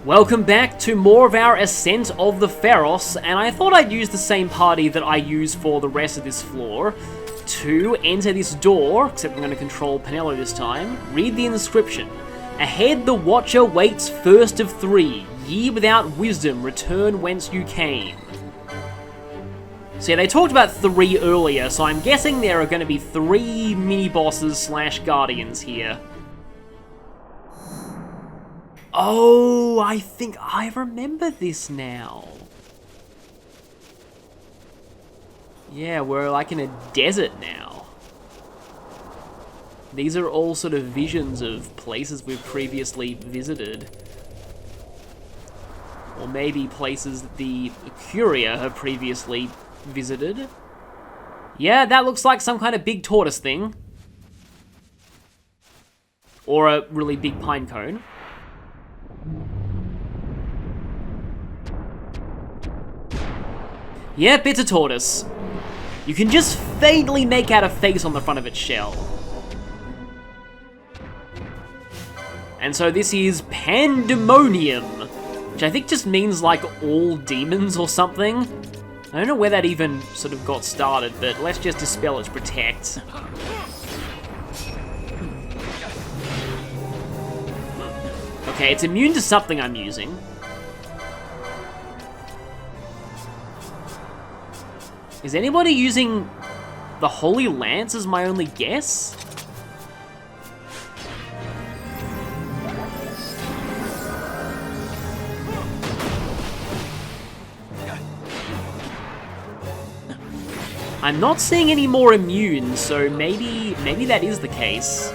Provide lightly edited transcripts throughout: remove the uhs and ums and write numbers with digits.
Welcome back to more of our Ascent of the Pharos, and I thought I'd use the same party that I use for the rest of this floor to enter this door, except I'm going to control Penelo this time. Read the inscription. Ahead the Watcher waits first of three. Ye without wisdom, return whence you came. So yeah, they talked about 3 earlier, so I'm guessing there are going to be 3 mini-bosses slash guardians here. Oh, I think I remember this now. Yeah, we're like in a desert now. These are all sort of visions of places we've previously visited. Or maybe places that the Curia have previously visited. Yeah, that looks like some kind of big tortoise thing. Or a really big pine cone. Yep, it's a tortoise. You can just faintly make out a face on the front of its shell. And so this is Pandemonium, which I think just means like all demons or something. I don't know where that even sort of got started, but let's just dispel its protect. Okay, it's immune to something I'm using. Is anybody using the Holy Lance as my only guess? I'm not seeing any more immune, so maybe that is the case.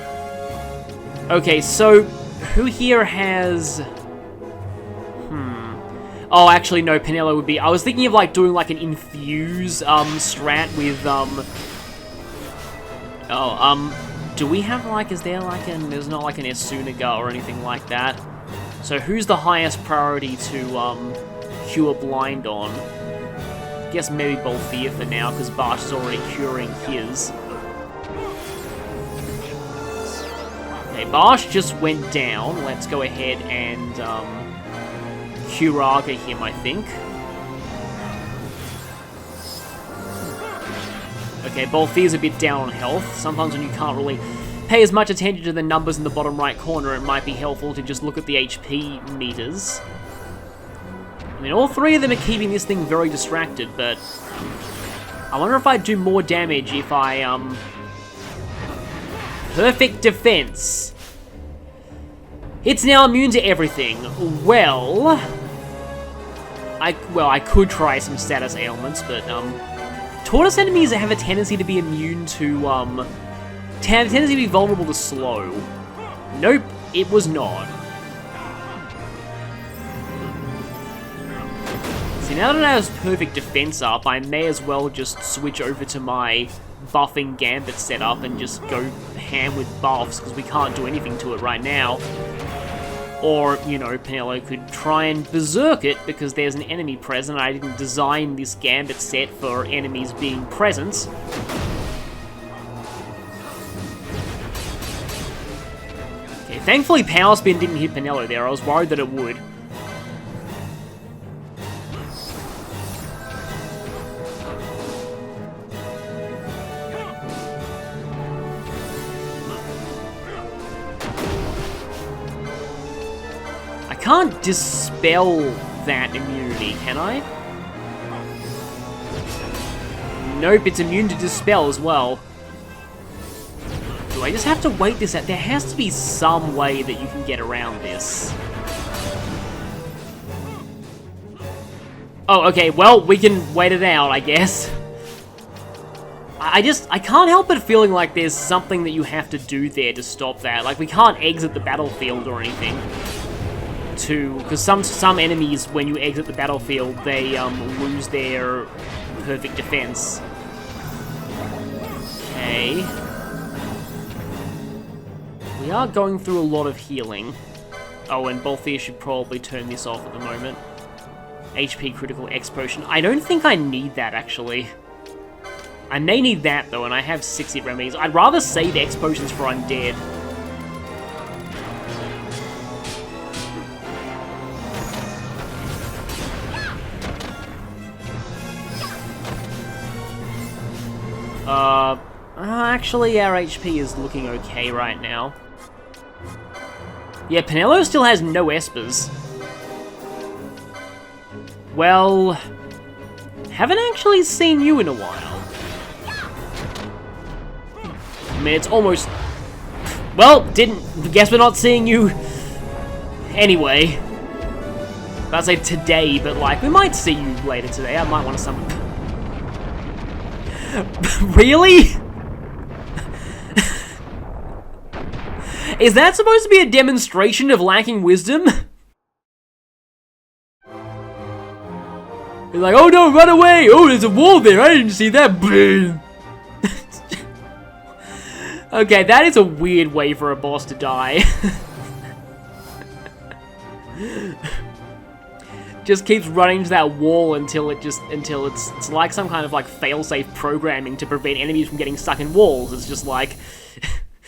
Okay, so who here has... Oh, actually, no, Penelo would be... I was thinking of, like, doing, like, an infuse, strat with, do we have, like, is there, like, there's not, like, an Esunaga or anything like that. So who's the highest priority to, cure Blind on? I guess maybe Bolthea for now, because Barsh is already curing his. Okay, Barsh just went down. Let's go ahead and, Curaga him, I think. Okay, Bolthea's a bit down on health. Sometimes when you can't really pay as much attention to the numbers in the bottom right corner, it might be helpful to just look at the HP meters. I mean, all 3 of them are keeping this thing very distracted, but I wonder if I'd do more damage if I, Perfect defense. It's now immune to everything. Well, I could try some status ailments, but, tortoise enemies have a tendency to be immune to, tendency to be vulnerable to slow. Nope, it was not. See, now that I have perfect defense up, I may as well just switch over to my buffing gambit setup and just go ham with buffs, because we can't do anything to it right now. Or, you know, Penelo could try and berserk it because there's an enemy present. I didn't design this gambit set for enemies being present. Okay, thankfully Power Spin didn't hit Penelo there. I was worried that it would. I can't dispel that immunity, can I? Nope, it's immune to dispel as well. Do I just have to wait this out? There has to be some way that you can get around this. Oh, okay, well, we can wait it out, I guess. I can't help but feeling like there's something that you have to do there to stop that. Like, we can't exit the battlefield or anything. Because some enemies, when you exit the battlefield, they lose their perfect defense. Okay. We are going through a lot of healing. Oh, and Bolthea should probably turn this off at the moment. HP critical X potion. I don't think I need that, actually. I may need that, though, and I have 60 remedies. I'd rather save X potions for undead. Actually, our HP is looking okay right now. Yeah, Penelo still has no espers. Well, haven't actually seen you in a while. I mean, it's almost... Well, guess we're not seeing you anyway. I'd say today, but like, we might see you later today. I might want to summon... Really? Is that supposed to be a demonstration of lacking wisdom? You're like, oh no, run away! Oh, there's a wall there, I didn't see that! Okay, that is a weird way for a boss to die. Just keeps running to that wall until it's like some kind of like fail-safe programming to prevent enemies from getting stuck in walls. It's just like,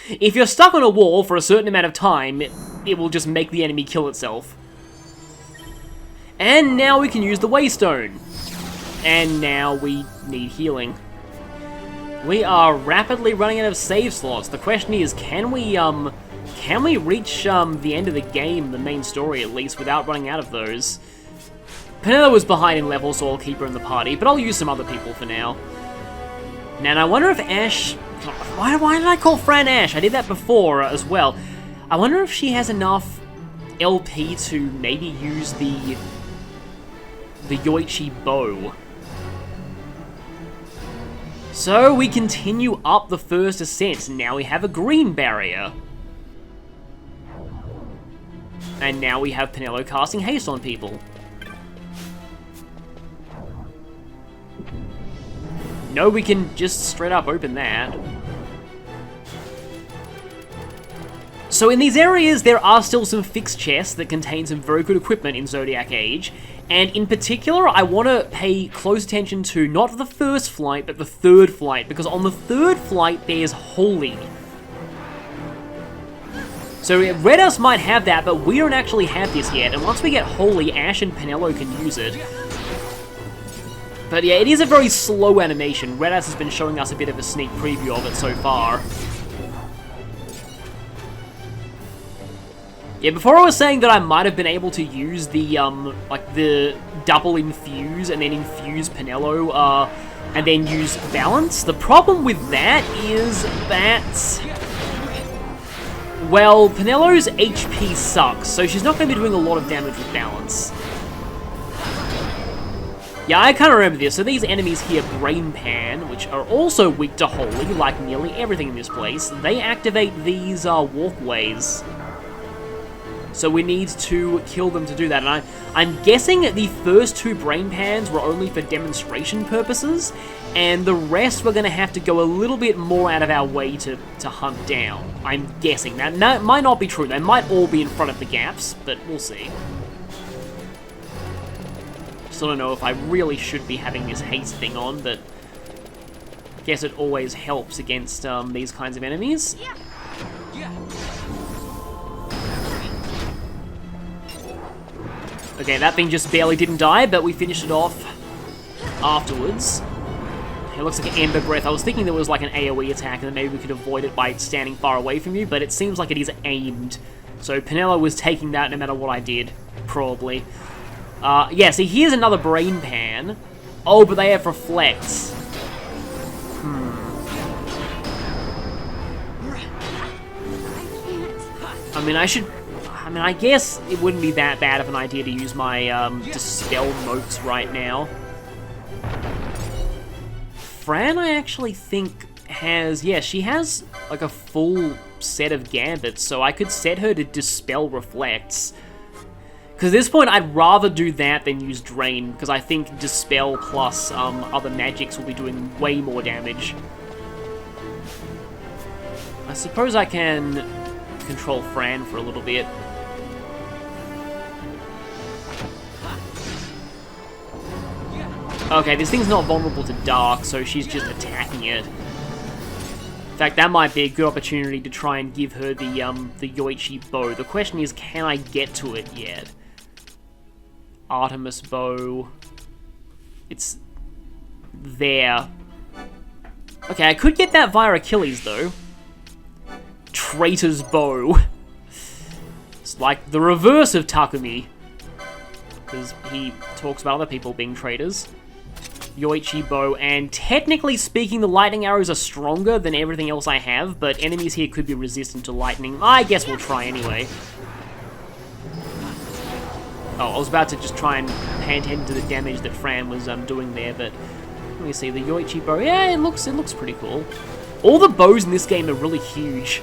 if you're stuck on a wall for a certain amount of time, it will just make the enemy kill itself. And now we can use the Waystone. And now we need healing. We are rapidly running out of save slots. The question is, can we reach the end of the game, the main story at least, without running out of those? Penelo was behind in level, so I'll keep her in the party, but I'll use some other people for now. Now, I wonder if Ash... Why did I call Fran Ash? I did that before as well. I wonder if she has enough LP to maybe use the Yoichi bow. So we continue up the first ascent. Now we have a green barrier. And now we have Penelo casting haste on people. No, we can just straight up open that. So in these areas, there are still some fixed chests that contain some very good equipment in Zodiac Age, and in particular, I want to pay close attention to not the first flight, but the third flight, because on the third flight, there's Holy. So Redis might have that, but we don't actually have this yet, and once we get Holy, Ash and Penelo can use it. But yeah, it is a very slow animation. Redis has been showing us a bit of a sneak preview of it so far. Yeah, before I was saying that I might have been able to use the, like, the double infuse and then infuse Penelo, and then use balance. The problem with that is that... Well, Penelo's HP sucks, so she's not going to be doing a lot of damage with balance. Yeah, I kind of remember this. So these enemies here, Brain Pan, which are also weak to Holy, like nearly everything in this place, they activate these walkways. So we need to kill them to do that. And I'm guessing the first two Brain Pans were only for demonstration purposes, and the rest we're going to have to go a little bit more out of our way to hunt down. I'm guessing. That might not be true. They might all be in front of the gaps, but we'll see. Still don't know if I really should be having this haste thing on, but I guess it always helps against these kinds of enemies. Okay, that thing just barely didn't die, but we finished it off afterwards. It looks like an Ember Breath. I was thinking there was like an AoE attack and then maybe we could avoid it by standing far away from you, but it seems like it is aimed. So Penelo was taking that no matter what I did, probably. Yeah, see, here's another Brain Pan. Oh, but they have Reflects. I mean, I guess it wouldn't be that bad of an idea to use my Dispel Motes right now. Fran, I actually think, has... Yeah, she has, like, a full set of Gambits, so I could set her to Dispel Reflects. Because at this point, I'd rather do that than use Drain, because I think Dispel plus other magics will be doing way more damage. I suppose I can control Fran for a little bit. Okay, this thing's not vulnerable to Dark, so she's just attacking it. In fact, that might be a good opportunity to try and give her the Yoichi bow. The question is, can I get to it yet? Artemis bow. It's there. Okay, I could get that via Achilles, though. Traitor's Bow. It's like the reverse of Takumi. Because he talks about other people being traitors. Yoichi Bow, and technically speaking, the lightning arrows are stronger than everything else I have, but enemies here could be resistant to lightning. I guess we'll try anyway. Oh, I was about to just try and pay attention to the damage that Fran was doing there, but let me see, the Yoichi Bow, yeah, it looks pretty cool. All the bows in this game are really huge,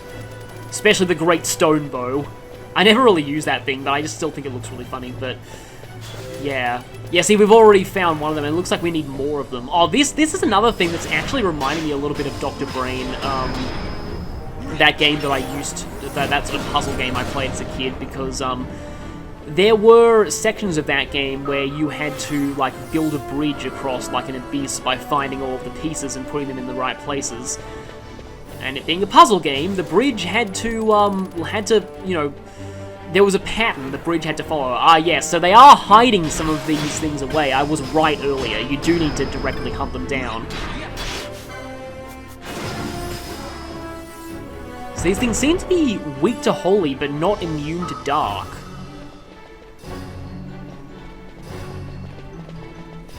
especially the Great Stone Bow. I never really use that thing, but I just still think it looks really funny, but yeah. Yeah, see, we've already found one of them, and it looks like we need more of them. Oh, this is another thing that's actually reminding me a little bit of Dr. Brain, that game that I used, that sort of puzzle game I played as a kid, because, there were sections of that game where you had to, like, build a bridge across, like, an abyss by finding all of the pieces and putting them in the right places. And it being a puzzle game, the bridge had to, you know, there was a pattern the bridge had to follow. Ah, yes, so they are hiding some of these things away. I was right earlier. You do need to directly hunt them down. So these things seem to be weak to holy, but not immune to dark.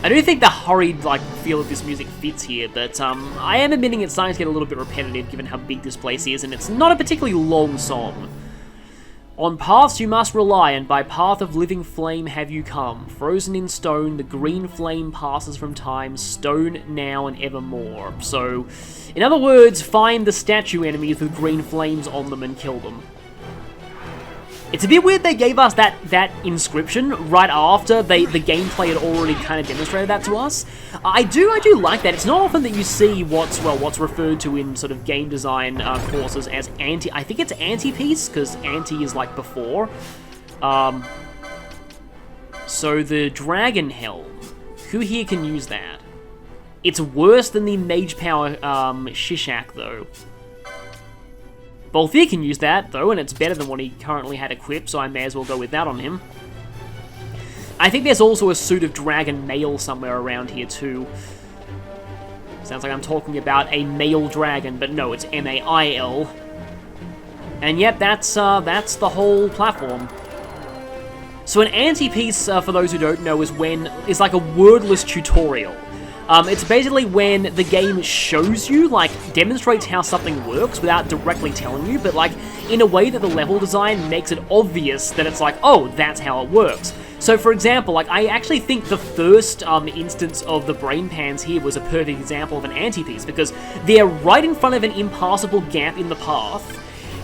I do think the hurried, like, feel of this music fits here, but I am admitting it's starting to get a little bit repetitive given how big this place is, and it's not a particularly long song. On paths you must rely, and by path of living flame have you come. Frozen in stone, the green flame passes from time, stone now and evermore. So, in other words, find the statue enemies with green flames on them and kill them. It's a bit weird they gave us that inscription right after the gameplay had already kind of demonstrated that to us. I do like that. It's not often that you see what's referred to in sort of game design courses as anti. I think it's anti-piece, because anti is like before. So the Dragon Helm. Who here can use that? It's worse than the Mage Power Shishak, though. Balthier can use that, though, and it's better than what he currently had equipped, so I may as well go with that on him. I think there's also a suit of Dragon Mail somewhere around here, too. Sounds like I'm talking about a male dragon, but no, it's M-A-I-L. And yep, that's the whole platform. So an anti-piece, for those who don't know, is like a wordless tutorial. It's basically when the game shows you, like, demonstrates how something works without directly telling you, but, like, in a way that the level design makes it obvious that it's like, oh, that's how it works. So, for example, like, I actually think the first instance of the brain pans here was a perfect example of an anti-piece, because they're right in front of an impassable gap in the path,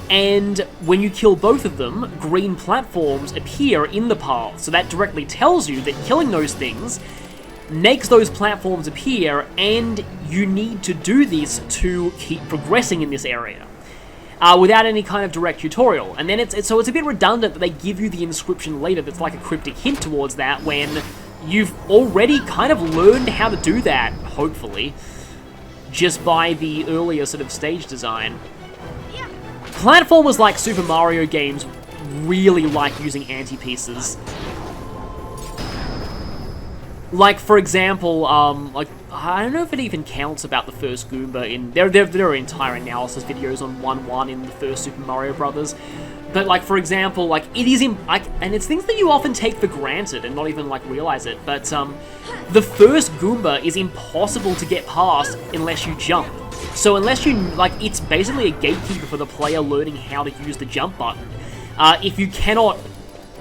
and when you kill both of them, green platforms appear in the path, so that directly tells you that killing those things makes those platforms appear, and you need to do this to keep progressing in this area. Without any kind of direct tutorial. And then it's a bit redundant that they give you the inscription later that's like a cryptic hint towards that when you've already kind of learned how to do that, hopefully, just by the earlier sort of stage design. Platformers like Super Mario games really like using anti-pieces. Like, for example, like, I don't know if it even counts about the first Goomba in... There are entire analysis videos on 1-1 in the first Super Mario Brothers. But, like, for example, like, it is in... Like, and it's things that you often take for granted and not even, like, realize it. But, the first Goomba is impossible to get past unless you jump. So unless you... Like, it's basically a gatekeeper for the player learning how to use the jump button. If you cannot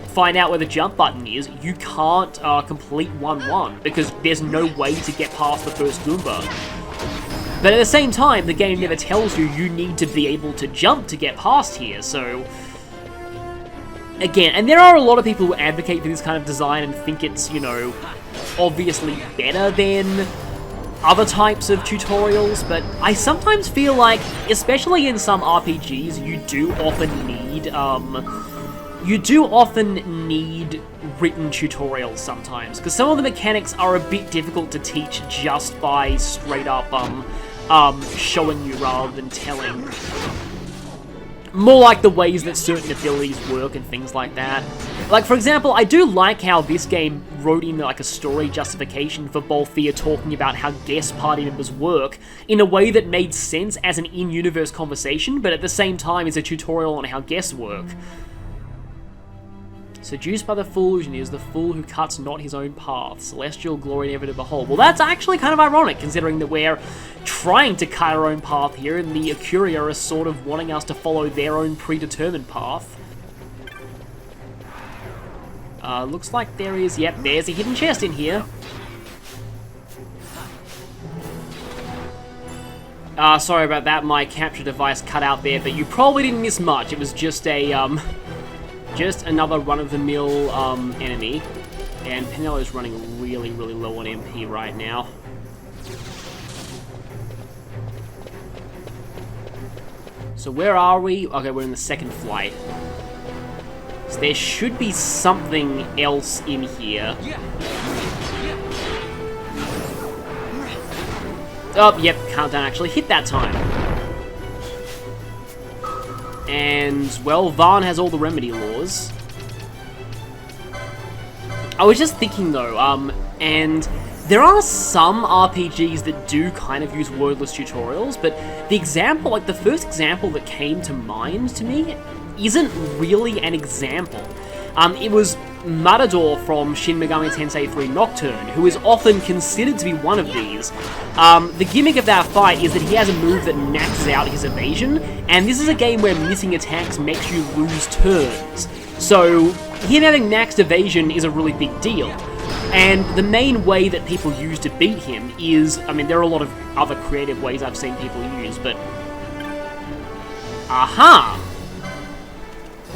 find out where the jump button is, you can't complete 1-1, because there's no way to get past the first Goomba. But at the same time, the game never tells you you need to be able to jump to get past here, so... Again, and there are a lot of people who advocate for this kind of design and think it's, you know, obviously better than other types of tutorials, but I sometimes feel like, especially in some RPGs, you do often need written tutorials sometimes, because some of the mechanics are a bit difficult to teach just by straight up showing you rather than telling. More like the ways that certain abilities work and things like that. Like, for example, I do like how this game wrote in, like, a story justification for Balthier talking about how guest party members work in a way that made sense as an in-universe conversation, but at the same time is a tutorial on how guests work. Seduced by the fool is the fool who cuts not his own path. Celestial glory never to behold. Well, that's actually kind of ironic, considering that we're trying to cut our own path here, and the Acuria are sort of wanting us to follow their own predetermined path. Looks like there is... Yep, there's a hidden chest in here. Sorry about that, my capture device cut out there, but you probably didn't miss much. It was just a, just another run-of-the-mill, enemy. And Penello's running really, really low on MP right now. So where are we? Okay, we're in the second flight. So there should be something else in here. Oh, yep, countdown actually hit that time. And, well, Varn has all the remedy laws. I was just thinking, though, and there are some RPGs that do kind of use wordless tutorials, but the example, like, the first example that came to mind to me isn't really an example. It was Matador from Shin Megami Tensei 3 Nocturne, who is often considered to be one of these. The gimmick of that fight is that he has a move that maxes out his evasion, and this is a game where missing attacks makes you lose turns. So, him having maxed evasion is a really big deal. And the main way that people use to beat him is, I mean, there are a lot of other creative ways I've seen people use, but... Aha!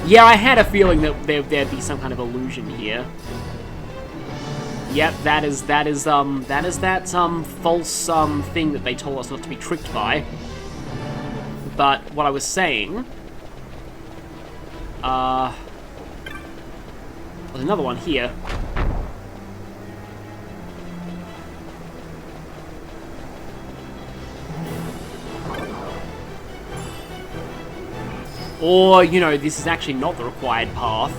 Yeah, I had a feeling that there'd be some kind of illusion here. Yep, that is that false thing that they told us not to be tricked by. But what I was saying, there's another one here. Or, you know, this is actually not the required path.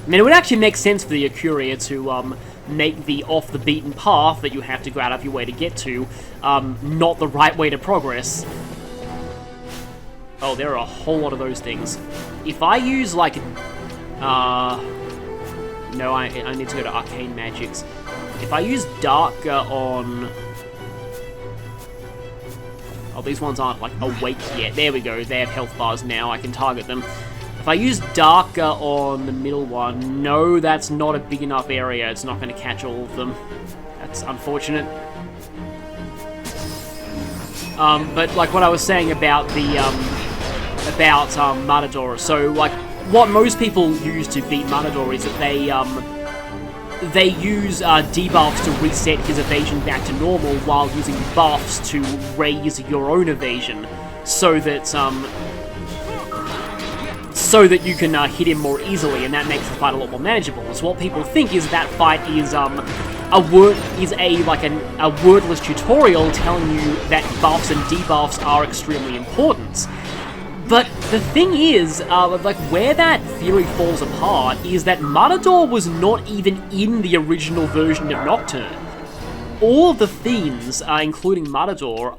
I mean, it would actually make sense for the Acuria to make the off-the-beaten path that you have to go out of your way to get to not the right way to progress. Oh, there are a whole lot of those things. If I use, like... no, I need to go to Arcane Magics. If I use Darker on... Oh, these ones aren't, like, awake yet. There we go. They have health bars now. I can target them. If I use Darker on the middle one, no, that's not a big enough area. It's not going to catch all of them. That's unfortunate. But, like, what I was saying about the, Matador. So, like, what most people use to beat Matador is that they use debuffs to reset his evasion back to normal while using buffs to raise your own evasion, so that you can hit him more easily, and that makes the fight a lot more manageable. So what people think is that fight is a wordless tutorial telling you that buffs and debuffs are extremely important. But the thing is, like, where that theory falls apart is that Matador was not even in the original version of Nocturne. All of the themes, including Matador,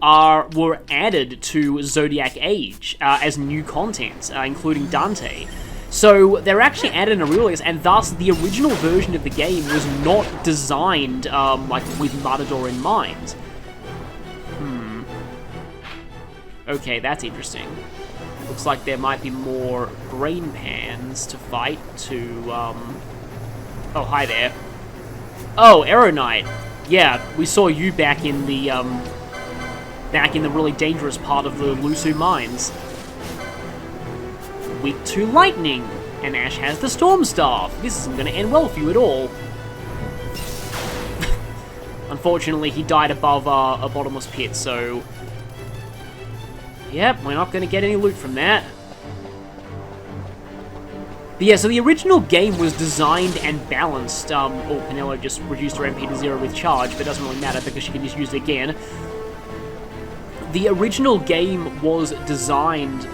were added to Zodiac Age as new content, including Dante. So they're actually added in Aurelius, and thus the original version of the game was not designed like with Matador in mind. Okay, that's interesting. Looks like there might be more brain pans to fight to, Oh, hi there. Oh, Arrow Knight. Yeah, we saw you back in the really dangerous part of the Lusu mines. Weak to lightning, and Ash has the Storm Staff. This isn't going to end well for you at all. Unfortunately, he died above a bottomless pit, so... Yep, we're not going to get any loot from that. But yeah, so the original game was designed and balanced. Oh, Penello just reduced her MP to 0 with charge, but it doesn't really matter because she can just use it again. The original game was designed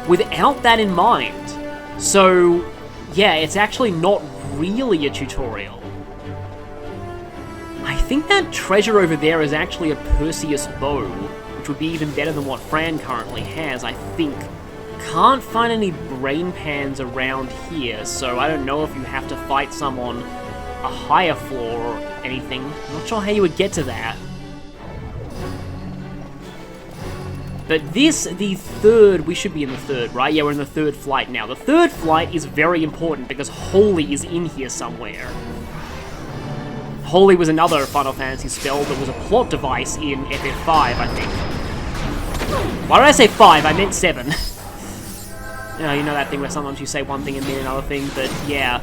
without that in mind. So Yeah, it's actually not really a tutorial. I think that treasure over there is actually a Perseus bow, which would be even better than what Fran currently has, I think. Can't find any brain pans around here, so I don't know if you have to fight some on a higher floor or anything. I'm not sure how you would get to that. But this, the third, we should be in the third, right? Yeah, we're in the third flight now. The third flight is very important because Holy is in here somewhere. Holy was another Final Fantasy spell that was a plot device in FF5, I think. Why did I say 5? I meant 7. You know that thing where sometimes you say one thing and mean another thing, but yeah.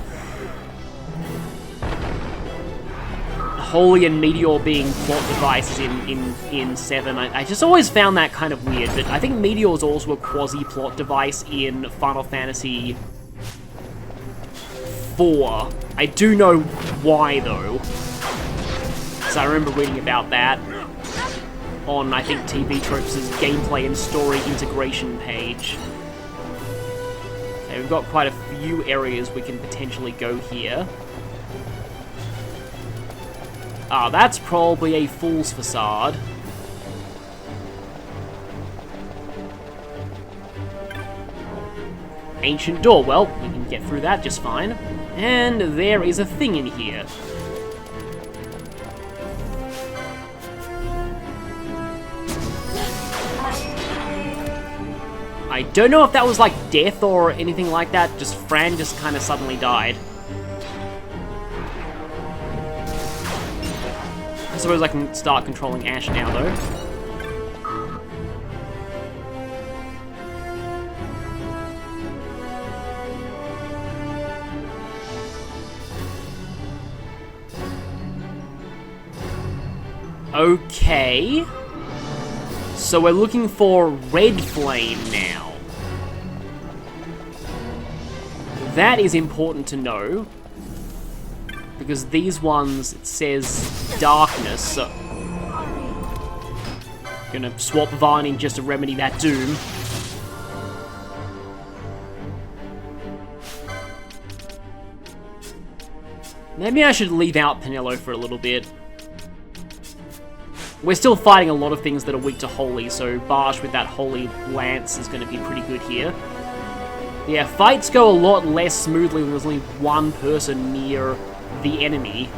Holy and Meteor being plot devices in 7. I just always found that kind of weird, but I think Meteor is also a quasi-plot device in Final Fantasy 4. I do know why, though. So I remember reading about that on, I think, TV Tropes' gameplay and story integration page. Okay, we've got quite a few areas we can potentially go here. Ah, that's probably a fool's facade. Ancient door. Well, we can get through that just fine. And there is a thing in here. I don't know if that was like death or anything like that, just Fran just kind of suddenly died. I suppose I can start controlling Ash now, though. Okay. So we're looking for Red Flame now. That is important to know. Because these ones, it says darkness, so... Gonna swap Varning just to remedy that doom. Maybe I should leave out Penelo for a little bit. We're still fighting a lot of things that are weak to Holy, so Barsh with that Holy Lance is going to be pretty good here. Yeah, fights go a lot less smoothly when there's only one person near the enemy.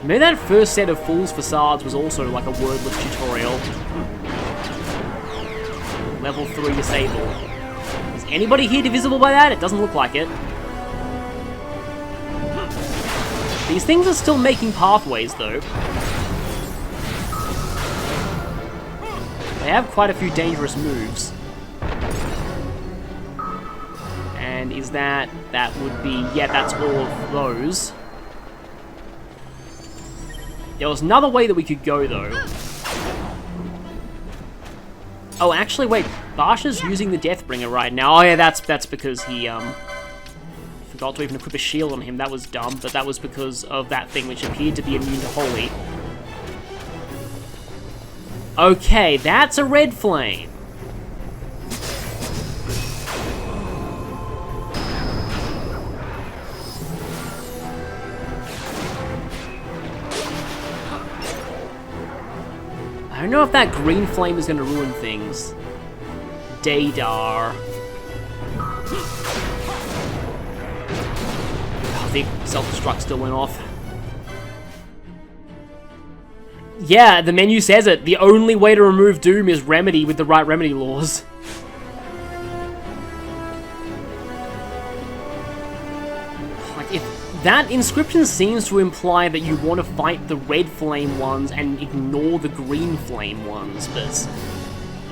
Maybe that first set of Fool's Facades was also like a wordless tutorial. Level 3 disable. Is anybody here divisible by that? It doesn't look like it. These things are still making pathways, though. They have quite a few dangerous moves. And is that... that would be... yeah, that's all of those. There was another way that we could go, though. Oh, actually, wait. Barsha's using the Deathbringer right now. Oh, yeah, that's because he, forgot to even equip a shield on him. That was dumb, but that was because of that thing which appeared to be immune to Holy. Okay, that's a Red Flame. I don't know if that green flame is going to ruin things. Daedar. Oh, the self-destruct still went off. Yeah, the menu says it. The only way to remove Doom is Remedy with the right Remedy laws. Like, if that inscription seems to imply that you want to fight the red flame ones and ignore the green flame ones, but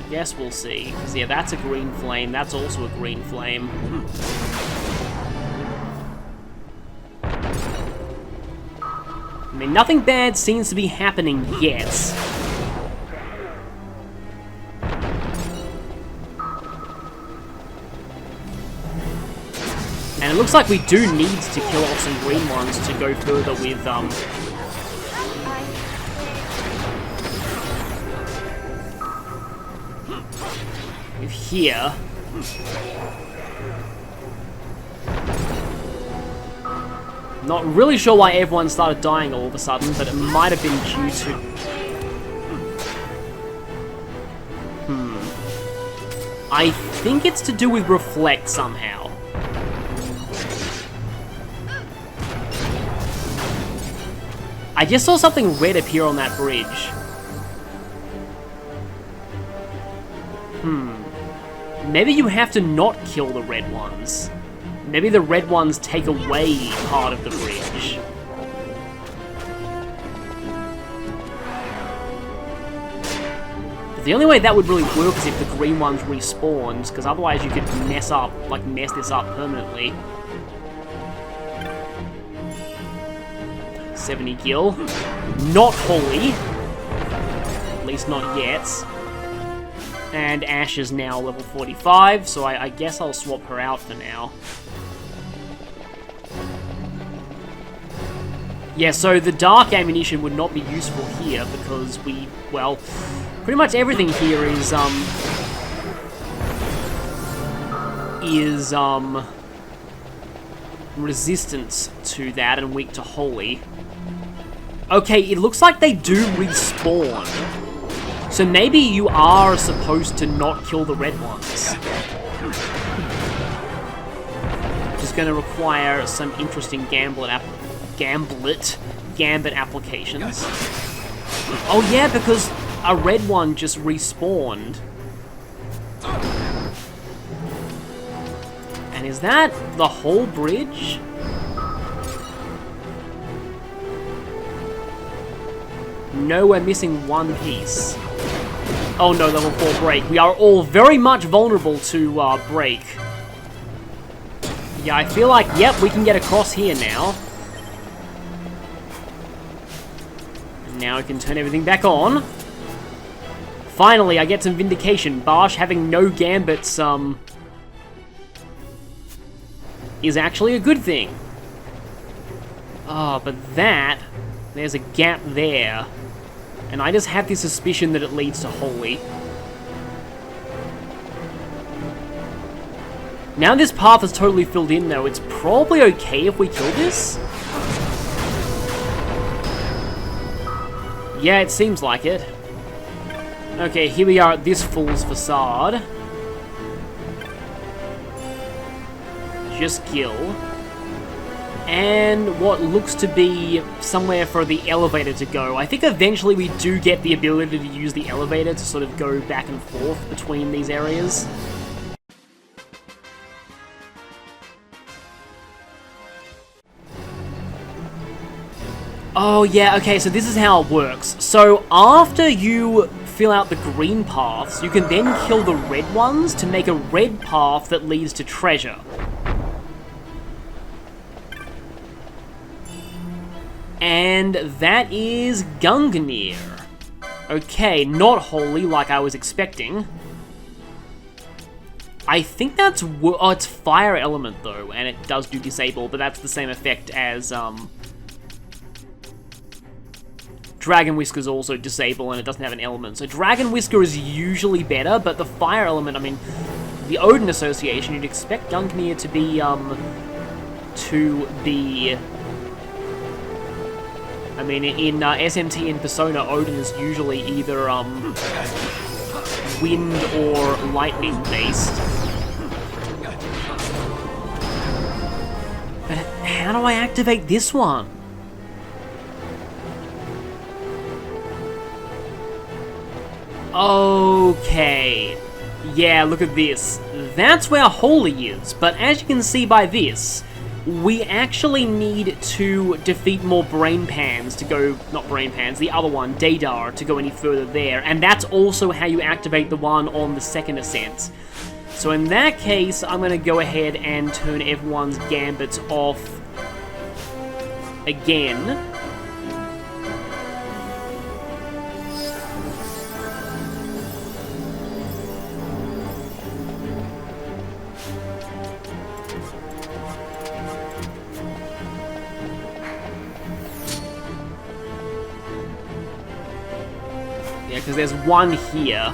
I guess we'll see. Because, yeah, that's a green flame. That's also a green flame. I mean, nothing bad seems to be happening yet. And it looks like we do need to kill off some green ones to go further with, here. Not really sure why everyone started dying all of a sudden, but it might have been due to... I think it's to do with reflect somehow. I just saw something red appear on that bridge. Maybe you have to not kill the red ones. Maybe the red ones take away part of the bridge. But the only way that would really work is if the green ones respawned, because otherwise you could mess this up permanently. 70 gil. Not holy. At least not yet. And Ash is now level 45, so I guess I'll swap her out for now. Yeah, so the dark ammunition would not be useful here because well, pretty much everything here is resistance to that and weak to holy. Okay, it looks like they do respawn. So maybe you are supposed to not kill the red ones. Which is going to require some interesting gambit applications. Oh yeah, because a red one just respawned. And is that the whole bridge? No, we're missing one piece. Oh no, level 4 break. We are all very much vulnerable to break. Yeah, I feel like, yep, we can get across here now. And now we can turn everything back on. Finally, I get some vindication. Barsh having no gambits, is actually a good thing. Oh, but there's a gap there. And I just have this suspicion that it leads to holy. Now this path is totally filled in though, it's probably okay if we kill this? Yeah, it seems like it. Okay, here we are at this fool's facade. Just Gil. And what looks to be somewhere for the elevator to go. I think eventually we do get the ability to use the elevator to sort of go back and forth between these areas. Oh yeah, okay, so this is how it works. So after you fill out the green paths, you can then kill the red ones to make a red path that leads to treasure. And that is Gungnir. Okay, not holy like I was expecting. I think that's... oh, it's fire element though, and it does do disable, but that's the same effect as, Dragon Whisker's also disable, and it doesn't have an element. So Dragon Whisker is usually better, but the fire element, I mean, the Odin Association, you'd expect Gungnir to be... I mean, in SMT and Persona, Odin is usually either wind or lightning based. But how do I activate this one? Okay. Yeah, look at this. That's where holy is, but as you can see by this, we actually need to defeat more brain pans to go, not brain pans, the other one, Daedar, to go any further there. And that's also how you activate the one on the second ascent. So in that case, I'm going to go ahead and turn everyone's gambits off again. Because there's one here.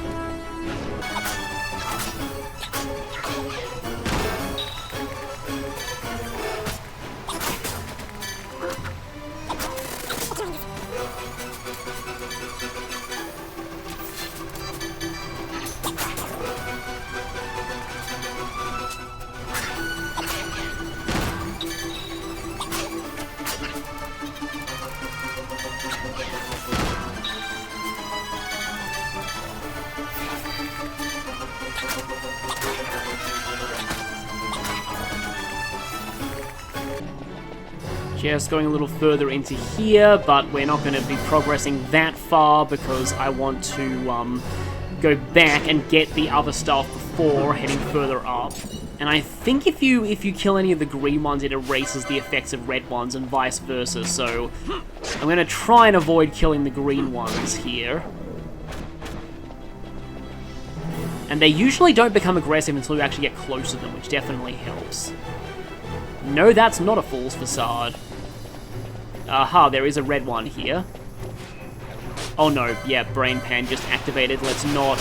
Just going a little further into here, but we're not going to be progressing that far because I want to go back and get the other stuff before heading further up. And I think if you kill any of the green ones, it erases the effects of red ones and vice versa, so I'm going to try and avoid killing the green ones here. And they usually don't become aggressive until you actually get close to them, which definitely helps. No, that's not a fool's facade. Aha, there is a red one here. Oh no, yeah, Brain Pan just activated. Let's not,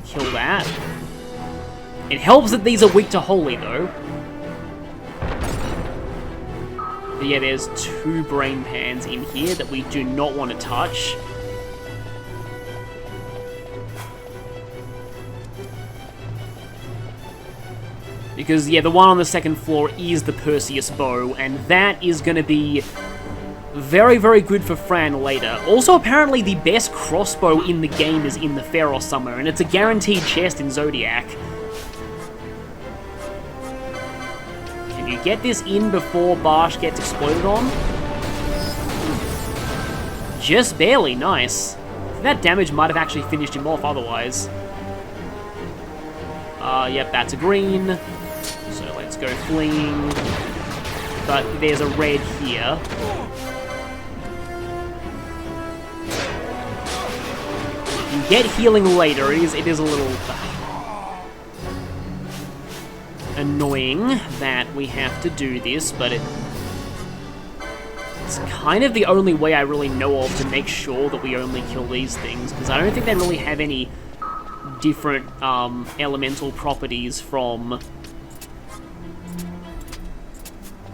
kill that. It helps that these are weak to Holy, though. But yeah, there's 2 Brain Pans in here that we do not want to touch. Because, yeah, the one on the second floor is the Perseus bow, and that is going to be very, very good for Fran later. Also, apparently, the best crossbow in the game is in the Pharos somewhere, and it's a guaranteed chest in Zodiac. Can you get this in before Barsh gets exploded on? Just barely, nice. That damage might have actually finished him off otherwise. Yep, that's a green. So let's go fleeing. But there's a red here. You get healing later. It is a little annoying that we have to do this, but it's kind of the only way I really know of to make sure that we only kill these things, because I don't think they really have any different elemental properties from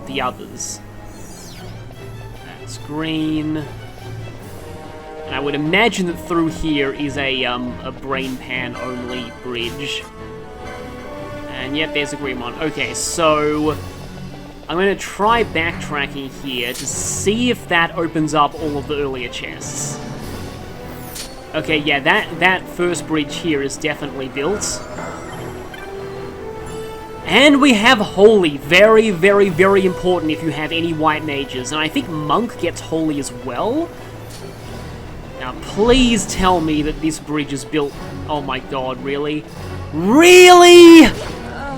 the others. That's green. And I would imagine that through here is a Brain Pan only bridge. And yep, there's a green one. Okay, so I'm going to try backtracking here to see if that opens up all of the earlier chests. Okay, yeah, that first bridge here is definitely built. And we have Holy. Very, very, very important if you have any white mages. And I think Monk gets Holy as well. Now, please tell me that this bridge is built... Oh my god, really? Really?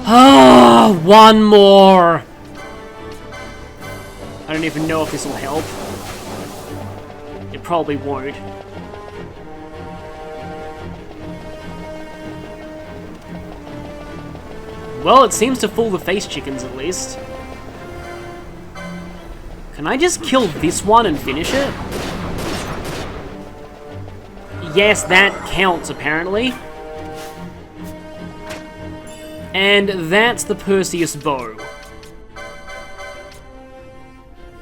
Oh, one more. I don't even know if this will help. It probably won't. Well, it seems to fool the face chickens, at least. Can I just kill this one and finish it? Yes, that counts, apparently. And that's the Perseus bow.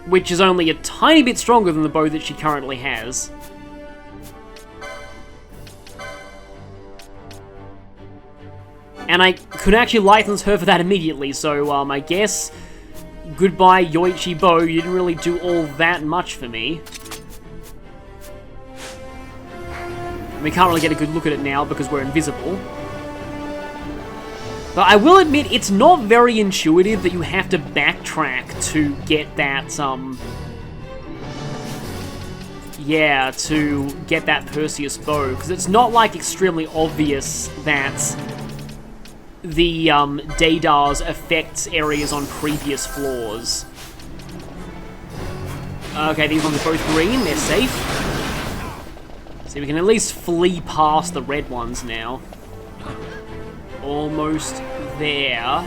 Which is only a tiny bit stronger than the bow that she currently has. And I could actually license her for that immediately, so I guess goodbye Yoichi bow, you didn't really do all that much for me. We can't really get a good look at it now because we're invisible. But I will admit, it's not very intuitive that you have to backtrack to get that, yeah, to get that Perseus bow, because it's not, like, extremely obvious that the Daedars affects areas on previous floors. Okay, these ones are both green, they're safe. So we can at least flee past the red ones now. Almost there.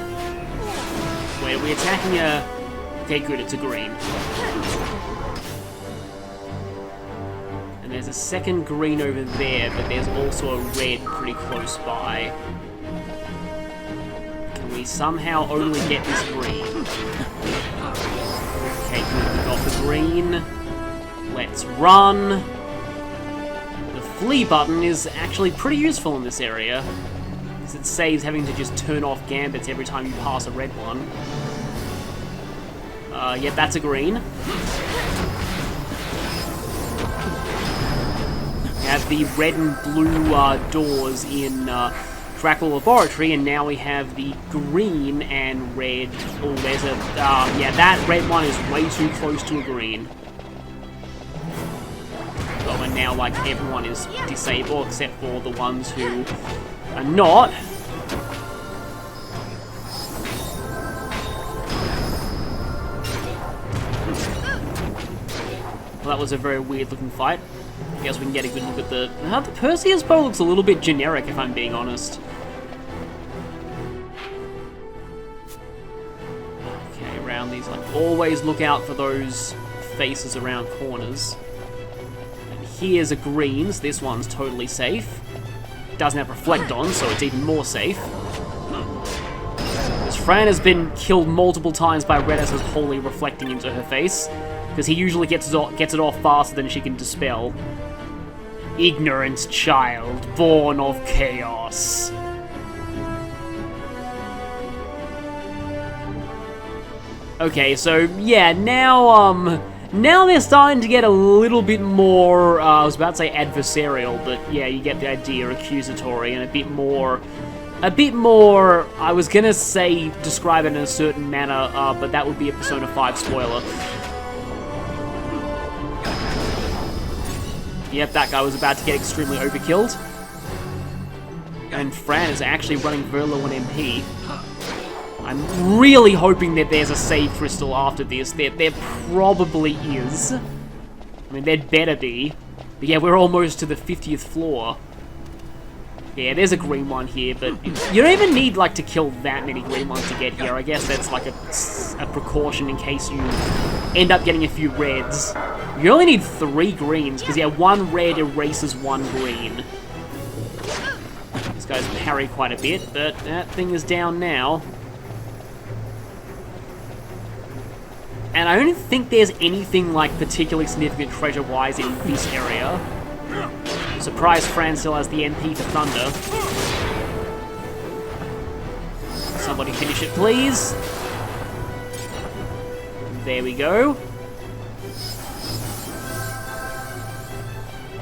Wait, are we attacking a... Okay, good, it's a green. And there's a second green over there, but there's also a red pretty close by. We somehow only get this green. Okay, good, we got the green. Let's run. The flee button is actually pretty useful in this area, because it saves having to just turn off gambits every time you pass a red one. Yeah, that's a green. We have the red and blue doors in Dracula Laboratory, and now we have the green and red. Oh, there's a... yeah, that red one is way too close to a green. Oh, and now, like, everyone is disabled except for the ones who are not. Well, that was a very weird-looking fight. I guess we can get a good look at the... the Perseus bow looks a little bit generic, if I'm being honest. Okay, around these, like, always look out for those faces around corners. And here's a green, so this one's totally safe. Doesn't have reflect on, so it's even more safe. Because Fran has been killed multiple times by Red as wholly reflecting into her face. Because he usually gets it off faster than she can dispel. Ignorant child, born of chaos. Okay, so yeah, now they're starting to get a little bit more, I was about to say adversarial, but yeah, you get the idea, accusatory, and a bit more, I was gonna say describe it in a certain manner, but that would be a Persona 5 spoiler. Yep, that guy was about to get extremely overkilled. And Fran is actually running very low on MP. I'm really hoping that there's a save crystal after this. There probably is. I mean, there'd better be. But yeah, we're almost to the 50th floor. Yeah, there's a green one here, but you don't even need, like, to kill that many green ones to get here. I guess that's, like, a precaution in case you end up getting a few reds. You only need 3 greens, because, yeah, 1 red erases 1 green. These guys parry quite a bit, but that thing is down now. And I don't think there's anything, like, particularly significant treasure-wise in this area. Surprise, Fran still has the MP for Thunder. Somebody finish it, please. There we go.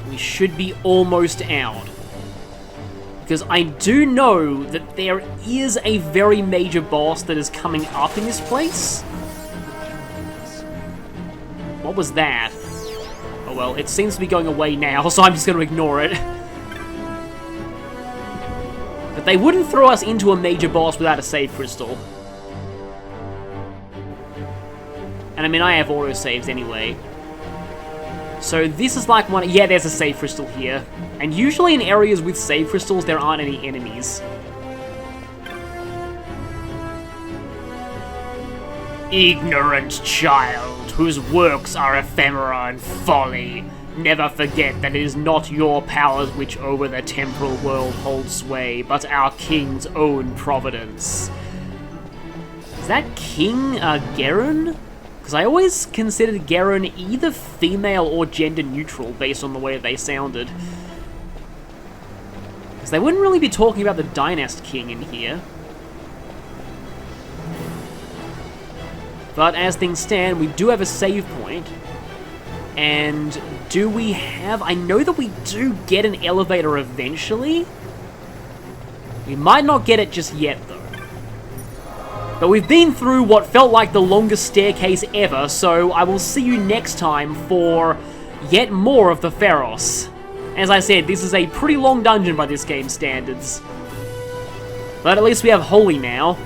We should be almost out. Because I do know that there is a very major boss that is coming up in this place. What was that? Oh well, it seems to be going away now, so I'm just going to ignore it. But they wouldn't throw us into a major boss without a save crystal. And I mean, I have autosaves anyway. So this is like one... Yeah, there's a save crystal here. And usually in areas with save crystals, there aren't any enemies. Ignorant child, whose works are ephemera and folly. Never forget that it is not your powers which over the temporal world hold sway, but our king's own providence. Is that King Gerun? Because I always considered Gerun either female or gender neutral based on the way they sounded. Because they wouldn't really be talking about the Dynast King in here. But as things stand, we do have a save point. And do we have... I know that we do get an elevator eventually. We might not get it just yet, though. But we've been through what felt like the longest staircase ever, so I will see you next time for yet more of the Pharos. As I said, this is a pretty long dungeon by this game's standards. But at least we have Holy now.